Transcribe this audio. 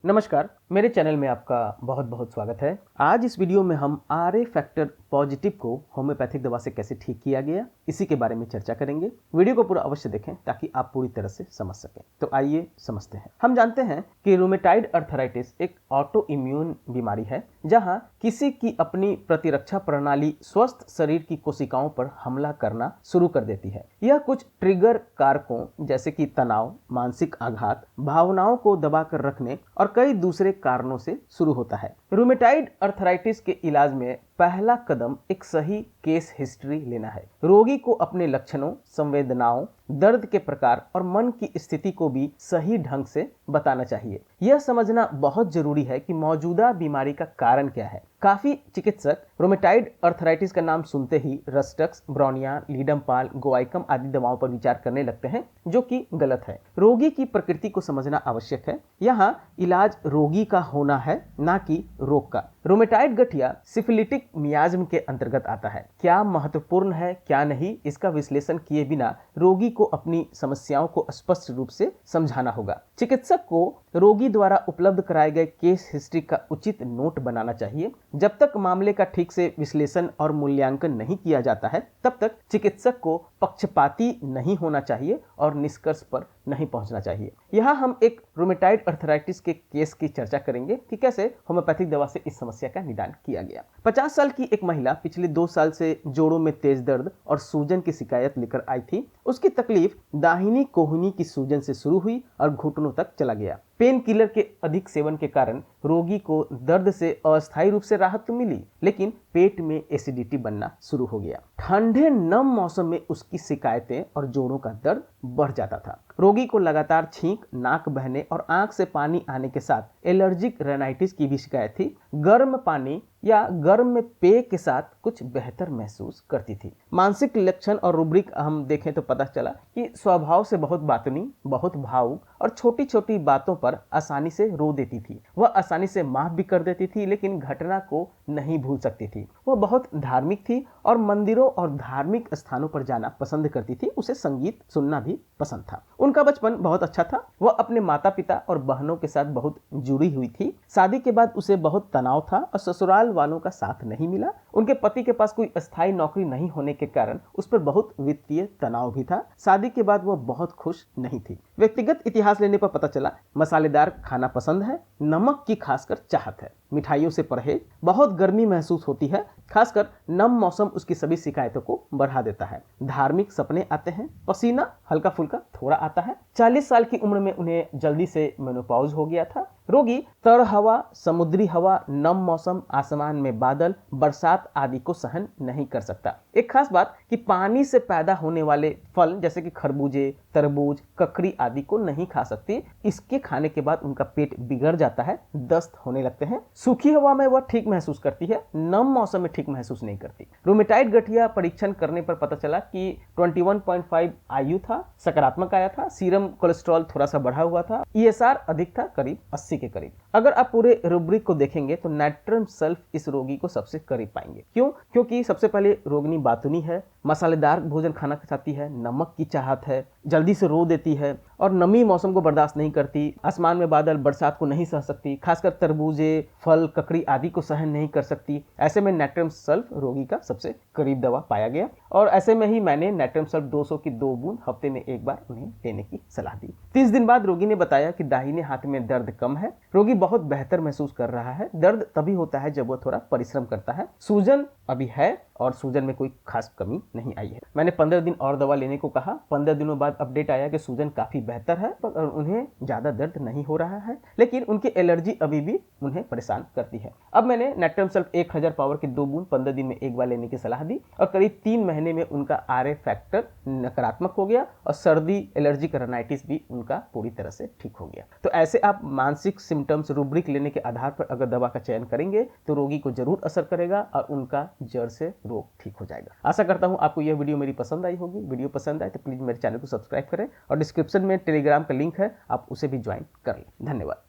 नमस्कार, मेरे चैनल में आपका बहुत बहुत स्वागत है। आज इस वीडियो में हम आरए फैक्टर पॉजिटिव को होम्योपैथिक दवा से कैसे ठीक किया गया, इसी के बारे में चर्चा करेंगे। वीडियो को पूरा अवश्य देखें ताकि आप पूरी तरह से समझ सकें। तो आइए समझते हैं। हम जानते हैं कि रूमेटाइड अर्थराइटिस एक ऑटो इम्यून बीमारी है, जहां किसी की अपनी प्रतिरक्षा प्रणाली स्वस्थ शरीर की कोशिकाओं पर हमला करना शुरू कर देती है। यह कुछ ट्रिगर कारकों जैसे कि तनाव, मानसिक आघात, भावनाओं को दबाकर रखने और कई दूसरे कारणों से शुरू होता है। रूमेटाइड अर्थराइटिस के इलाज में पहला कदम एक सही केस हिस्ट्री लेना है। रोगी को अपने लक्षणों, संवेदनाओं, दर्द के प्रकार और मन की स्थिति को भी सही ढंग से बताना चाहिए। यह समझना बहुत जरूरी है कि मौजूदा बीमारी का कारण क्या है। काफी चिकित्सक रूमेटाइड अर्थराइटिस का नाम सुनते ही रस्टक्स, ब्रोनिया, लीडमपाल, गोआइकम आदि दवाओं पर विचार करने लगते हैं, जो कि गलत है। रोगी की प्रकृति को समझना आवश्यक है। यहाँ इलाज रोगी का होना है, ना कि रोग का। रूमेटाइड गठिया सिफिलिटिक मियाज्म के अंतर्गत आता है। क्या महत्वपूर्ण है, क्या नहीं, इसका विश्लेषण किए बिना रोगी को अपनी समस्याओं को स्पष्ट रूप से समझाना होगा। चिकित्सक को रोगी द्वारा उपलब्ध कराए गए केस हिस्ट्री का उचित नोट बनाना चाहिए। जब तक मामले का ठीक से विश्लेषण और मूल्यांकन नहीं किया जाता है, तब तक चिकित्सक को पक्षपाती नहीं होना चाहिए और निष्कर्ष पर नहीं पहुंचना चाहिए। यहाँ हम एक रूमेटाइड अर्थराइटिस के केस की चर्चा करेंगे कि कैसे होम्योपैथिक दवा से इस समस्या का निदान किया गया। 50 साल की एक महिला पिछले 2 साल से जोड़ों में तेज दर्द और सूजन की शिकायत लेकर आई थी। उसकी तकलीफ दाहिनी कोहनी की सूजन से शुरू हुई और घुटनों तक चला गया। पेन किलर के अधिक सेवन के कारण रोगी को दर्द से अस्थायी रूप से राहत तो मिली, लेकिन पेट में एसिडिटी बनना शुरू हो गया। ठंडे नम मौसम में उसकी शिकायतें और जोड़ों का दर्द बढ़ जाता था। रोगी को लगातार छींक, नाक बहने और आंख से पानी आने के साथ एलर्जिक रेनाइटिस की भी शिकायत थी। गर्म पानी या गर्म में पेय के साथ कुछ बेहतर महसूस करती थी। मानसिक लक्षण और रूब्रिक हम देखें तो पता चला कि स्वभाव से बहुत बातूनी, बहुत भावुक और छोटी छोटी बातों पर आसानी से रो देती थी। वह आसानी से माफ भी कर देती थी, लेकिन घटना को नहीं भूल सकती थी। वह बहुत धार्मिक थी और मंदिरों और धार्मिक स्थानों पर जाना पसंद करती थी। उसे संगीत सुनना भी पसंद था। उनका बचपन बहुत अच्छा था। वह अपने माता पिता और बहनों के साथ बहुत जुड़ी हुई थी। शादी के बाद उसे बहुत तनाव था और ससुराल वालों का साथ नहीं मिला। उनके पति के पास कोई अस्थायी नौकरी नहीं होने के कारण उस पर बहुत वित्तीय तनाव भी था। शादी के बाद वह बहुत खुश नहीं थी। व्यक्तिगत इतिहास लेने पर पता चला मसालेदार खाना पसंद है, नमक की खासकर चाहत है, मिठाइयों से परहेज, बहुत गर्मी महसूस होती है, खासकर नम मौसम उसकी सभी शिकायतों को बढ़ा देता है। धार्मिक सपने आते हैं, पसीना हल्का फुल्का थोड़ा आता है। 40 साल की उम्र में उन्हें जल्दी से मेनोपॉज हो गया था। रोगी तड़ हवा, समुद्री हवा, नम मौसम, आसमान में बादल, बरसात आदि को सहन नहीं कर सकता। एक खास बात कि पानी से पैदा होने वाले फल जैसे कि खरबूजे, तरबूज, ककड़ी आदि को नहीं खा सकती। इसके खाने के बाद उनका पेट बिगड़ जाता है, दस्त होने लगते हैं। सूखी हवा में वह ठीक महसूस करती है, नम मौसम में ठीक महसूस नहीं करती। रूमेटाइड गठिया परीक्षण करने पर पता चला कि 21.5 आयु था, सकारात्मक आया था। सीरम कोलेस्ट्रॉल थोड़ा सा बढ़ा हुआ था। ESR अधिक था, करीब 80 के करीब। अगर आप पूरे रूब्रिक को देखेंगे तो नाइट्रम सल्फ इस रोगी को सबसे करीब पाएंगे। क्यों? क्योंकि सबसे पहले रोगिणी बातूनी है, मसालेदार भोजन खाना चाहती है, नमक की चाहत है, जल्दी से रो देती है और नमी मौसम को बर्दाश्त नहीं करती। आसमान में बादल, बरसात को नहीं सह सकती, खासकर तरबूजे, फल, ककड़ी आदि को सहन नहीं कर सकती। ऐसे में नाइट्रम सल्फ रोगी का सबसे करीब दवा पाया गया और ऐसे में ही मैंने नाइट्रम सल्फ 200 की 2 बूंद हफ्ते में एक बार उन्हें लेने की सलाह दी। 30 दिन बाद रोगी ने बताया कि दाहिने हाथ में दर्द कम है। रोगी बहुत बेहतर महसूस कर रहा है। दर्द तभी होता है जब वह थोड़ा परिश्रम करता है। सूजन अभी है और सूजन में कोई खास कमी नहीं आई है। मैंने 15 दिन और दवा लेने को कहा। 15 दिनों बाद अपडेट आया कि सूजन काफी बेहतर है और उन्हें ज्यादा दर्द नहीं हो रहा है, लेकिन उनकी एलर्जी अभी भी उन्हें परेशान करती है। अब मैंने नाइट्रम सल्फ 1000 पावर की 2 बूंद 15 दिन में एक बार लेने की सलाह दी और करीब 3 महीने में उनका आरए फैक्टर नकारात्मक हो गया और सर्दी, एलर्जिक रेनाइटिस भी उनका पूरी तरह से ठीक हो गया। तो ऐसे आप मानसिक सिम्टम्स रूब्रिक लेने के आधार पर अगर दवा का चयन करेंगे तो रोगी को जरूर असर करेगा और उनका जड़ से रोग ठीक हो जाएगा। आशा करता हूं आपको यह वीडियो मेरी पसंद आई होगी। वीडियो पसंद आए तो प्लीज मेरे चैनल को सब्सक्राइब करें और डिस्क्रिप्शन में टेलीग्राम का लिंक है, आप उसे भी ज्वाइन कर लें। धन्यवाद।